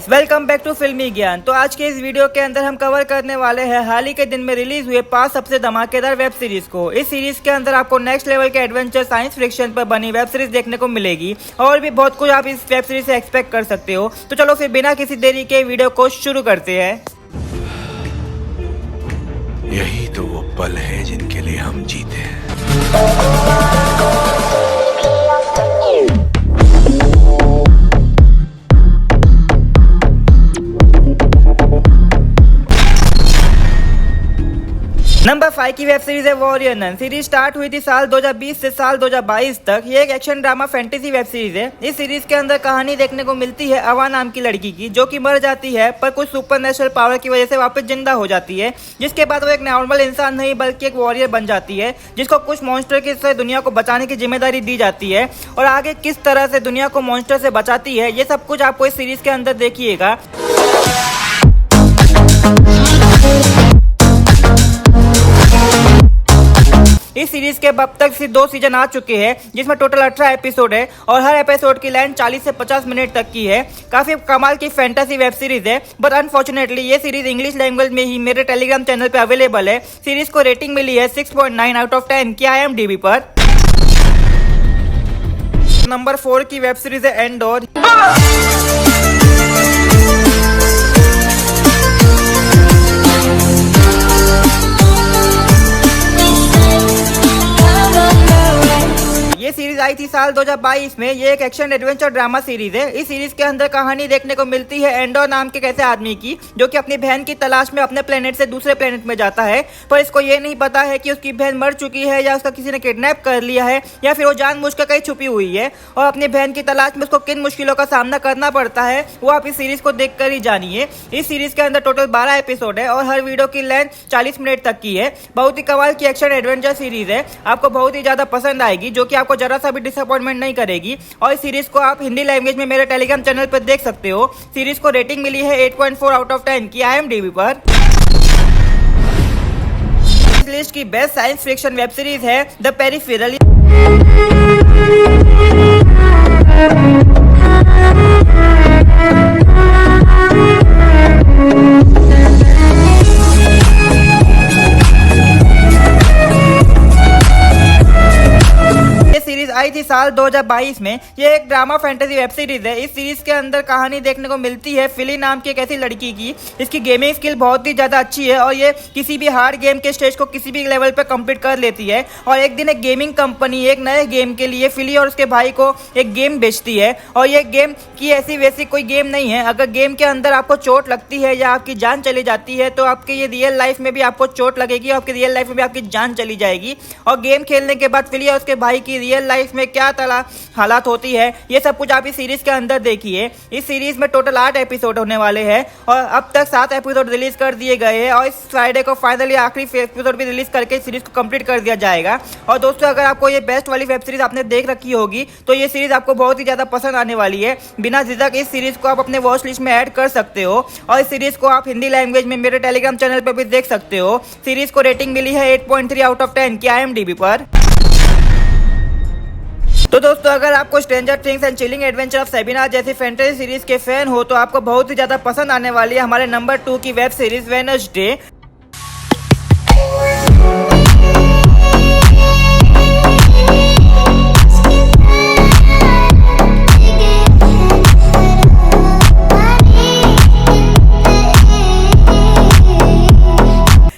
Guys, welcome back to फिल्मी ज्ञान। तो आज के इस वीडियो के अंदर हम कवर करने वाले हैं हाल ही के दिन में रिलीज हुए 5 सबसे धमाकेदार वेब सीरीज को। इस सीरीज के अंदर आपको नेक्स्ट लेवल के एडवेंचर साइंस फिक्शन पर बनी वेब सीरीज देखने को मिलेगी और भी बहुत कुछ आप इस वेब सीरीज से एक्सपेक्ट कर सकते हो। तो चलो फिर बिना किसी देरी के वीडियो को शुरू करते हैं। यही तो वो पल है जिनके लिए हम जीते हैं। नंबर 5 की वेब सीरीज है वॉरियर नन। सीरीज स्टार्ट हुई थी साल 2020 से साल 2022 तक। ये एक action drama fantasy web series है। इस सीरीज के अंदर कहानी देखने को मिलती है अवा नाम की लड़की की, जो कि मर जाती है पर कुछ सुपरनेचुरल पावर की वजह से वापस जिंदा हो जाती है, जिसके बाद वो एक नॉर्मल इंसान नहीं बल्कि एक वॉरियर बन जाती है, जिसको कुछ मॉन्स्टर की से दुनिया को बचाने की जिम्मेदारी दी जाती है। और आगे किस तरह से दुनिया को मॉन्स्टर से बचाती है, ये सब कुछ आपको इस सीरीज के अंदर देखिएगा। इस सीरीज के अब तक सिर्फ 2 सीजन आ चुके हैं, जिसमें टोटल 18 एपिसोड है और हर एपिसोड की लेंथ 40 से 50 मिनट तक की है। काफी कमाल की फैंटेसी वेब सीरीज है, बट अनफॉर्चुनेटली ये सीरीज इंग्लिश लैंग्वेज में ही मेरे टेलीग्राम चैनल पे अवेलेबल है। सीरीज को रेटिंग मिली है 6.9 आउट ऑफ 10 की IMDb पर। नंबर 4 की वेब सीरीज है एंडोर। ये सीरीज आई थी साल 2022 में। ये एक एक्शन एडवेंचर ड्रामा सीरीज है। इस सीरीज के अंदर कहानी देखने को मिलती है एंडोर नाम के ऐसे आदमी की, जो कि अपनी बहन की तलाश में अपने प्लेनेट से दूसरे प्लेनेट में जाता है, पर इसको ये नहीं पता है कि उसकी बहन मर चुकी है या उसका किसी ने किडनैप कर लिया है या फिर वो जानबूझकर कहीं छुपी हुई है। और अपनी बहन की तलाश में उसको किन मुश्किलों का सामना करना पड़ता है वो आप इस सीरीज को देख कर ही जानिए। इस सीरीज के अंदर टोटल 12 एपिसोड है और हर वीडियो की लेंथ 40 मिनट तक की है। बहुत ही कमाल की एक्शन एडवेंचर सीरीज है, आपको बहुत ही ज्यादा पसंद आएगी, जो कि आपको जरा सा भी डिसअपॉइंटमेंट नहीं करेगी। और इस सीरीज को आप हिंदी लैंग्वेज में मेरे टेलीग्राम चैनल पर देख सकते हो। सीरीज को रेटिंग मिली है 8.4 आउट ऑफ 10 की IMDb पर। इस लिस्ट की best science fiction web series है द पेरिफेरल। आई थी साल 2022 में। ये एक ड्रामा फैंटेसी वेब सीरीज है। इस सीरीज के अंदर कहानी देखने को मिलती है फिली नाम की एक ऐसी लड़की की। इसकी गेमिंग स्किल बहुत ही ज्यादा अच्छी है और ये किसी भी हार्ड गेम के स्टेज को किसी भी लेवल पर कंप्लीट कर लेती है। और एक दिन एक गेमिंग कंपनी एक नए गेम के लिए फिली और उसके भाई को एक गेम बेचती है। और ये गेम की ऐसी वैसी कोई गेम नहीं है। अगर गेम के अंदर आपको चोट लगती है या आपकी जान चली जाती है तो आपके ये रियल लाइफ में भी आपको चोट लगेगी और आपकी रियल लाइफ में भी आपकी जान चली जाएगी। और गेम खेलने के बाद फिली और उसके भाई की रियल लाइफ में क्या तरह हालात होती है, ये सब कुछ आप इस सीरीज के अंदर देखिए। इस सीरीज में टोटल 8 एपिसोड होने वाले हैं और अब तक 7 एपिसोड रिलीज कर दिए गए हैं और इस फ्राइडे को फाइनली आखिरी एपिसोड भी रिलीज करके सीरीज को कंप्लीट कर दिया जाएगा। और दोस्तों, अगर आपको ये बेस्ट वाली वेब सीरीज आपने देख रखी होगी तो ये सीरीज आपको बहुत ही ज्यादा पसंद आने वाली है। बिना झिझक इस सीरीज को आप अपने वॉच लिस्ट में ऐड कर सकते हो और इस सीरीज को आप हिंदी लैंग्वेज में मेरे टेलीग्राम चैनल पर भी देख सकते हो। सीरीज को रेटिंग मिली है 8.3 आउट ऑफ 10 की IMDb पर। तो दोस्तों, अगर आपको stranger things and chilling adventure of Sabrina जैसी फैंटेसी सीरीज के फैन हो तो आपको बहुत ही ज्यादा पसंद आने वाली है हमारे नंबर 2 की वेब सीरीज वेडनेसडे।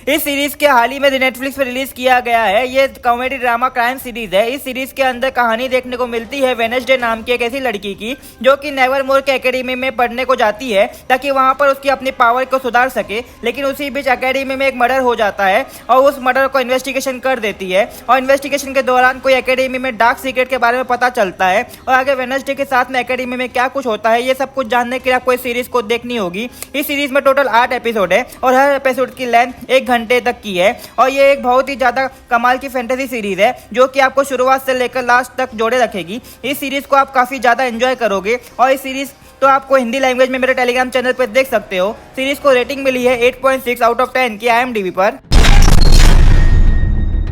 इस सीरीज के हाल ही में नेटफ्लिक्स पर रिलीज किया गया है। ये कॉमेडी ड्रामा क्राइम सीरीज है। इस सीरीज के अंदर कहानी देखने को मिलती है वेडनेसडे नाम की एक ऐसी लड़की की, जो कि नेवरमोर के एकेडमी में पढ़ने को जाती है ताकि वहां पर उसकी अपनी पावर को सुधार सके। लेकिन उसी बीच एकेडमी में एक मर्डर हो जाता है और उस मर्डर को इन्वेस्टिगेशन कर देती है और इन्वेस्टिगेशन के दौरान कोई एकेडमी में डार्क सीक्रेट के बारे में पता चलता है और आगे वेडनेसडे के साथ में एकेडमी में क्या कुछ होता है, ये सब कुछ जानने के लिए आपको इस सीरीज को देखनी होगी। इस सीरीज में टोटल 8 एपिसोड है और हर एपिसोड की लेंथ 1 घंटे तक की है और ये एक बहुत ही ज्यादा कमाल की फैंटेसी सीरीज है, जो कि आपको शुरुआत से लेकर लास्ट तक जोड़े रखेगी। इस सीरीज को आप काफी ज्यादा एंजॉय करोगे और इस सीरीज तो आपको हिंदी लैंग्वेज में मेरे टेलीग्राम चैनल पर देख सकते हो। सीरीज को रेटिंग मिली है 8.6 आउट ऑफ 10 की IMDb पर।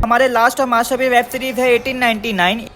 हमारे लास्ट और मास्टरपीस वेब सीरीज है 1899।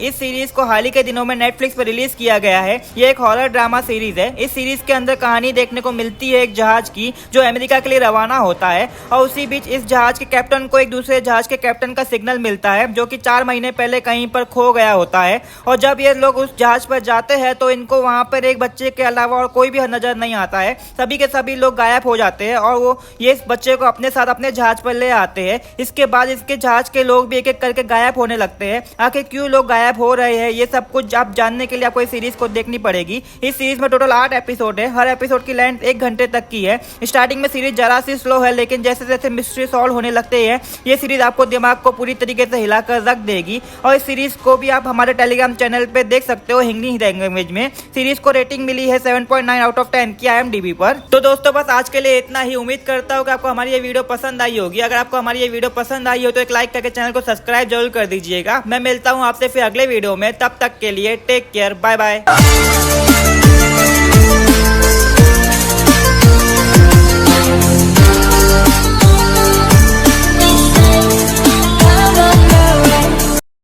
इस सीरीज को हाल ही के दिनों में नेटफ्लिक्स पर रिलीज किया गया है। ये एक हॉरर ड्रामा सीरीज है। इस सीरीज के अंदर कहानी देखने को मिलती है एक जहाज की जो अमेरिका के लिए रवाना होता है और उसी बीच इस जहाज के कैप्टन को एक दूसरे जहाज के कैप्टन का सिग्नल मिलता है जो कि 4 महीने पहले कहीं पर खो गया होता है। और जब ये लोग उस जहाज पर जाते हैं तो इनको वहां पर एक बच्चे के अलावा और कोई भी नजर नहीं आता है। सभी के सभी लोग गायब हो जाते हैं और वो ये इस बच्चे को अपने साथ अपने जहाज पर ले आते हैं। इसके बाद इसके जहाज के लोग भी एक एक करके गायब होने लगते हैं। आखिर क्यों लोग गायब हो रहे हैं ये सब कुछ आप जानने के लिए आपको इस सीरीज को देखनी पड़ेगी। इस सीरीज में टोटल 8 एपिसोड है। हर एपिसोड की लेंथ 1 घंटे तक की है। स्टार्टिंग में सीरीज जरा सी स्लो है लेकिन जैसे जैसे मिस्ट्री सॉल्व होने लगते हैं ये सीरीज आपको दिमाग को पूरी तरीके से हिलाकर रख देगी। और इस सीरीज को भी आप हमारे टेलीग्राम चैनल पे देख सकते हो हिंदी लैंग्वेज में। सीरीज को रेटिंग मिली है 7.9 आउट ऑफ 10 की IMDb पर। तो दोस्तों बस आज के लिए इतना ही। उम्मीद करता हूँ कि आपको हमारी ये वीडियो पसंद आई होगी। अगर आपको हमारी ये वीडियो पसंद आई हो तो एक लाइक करके चैनल को सब्सक्राइब जरूर कर दीजिएगा। मैं मिलता हूँ आपसे फिर अगले वीडियो में। तब तक के लिए टेक केयर, बाय बाय।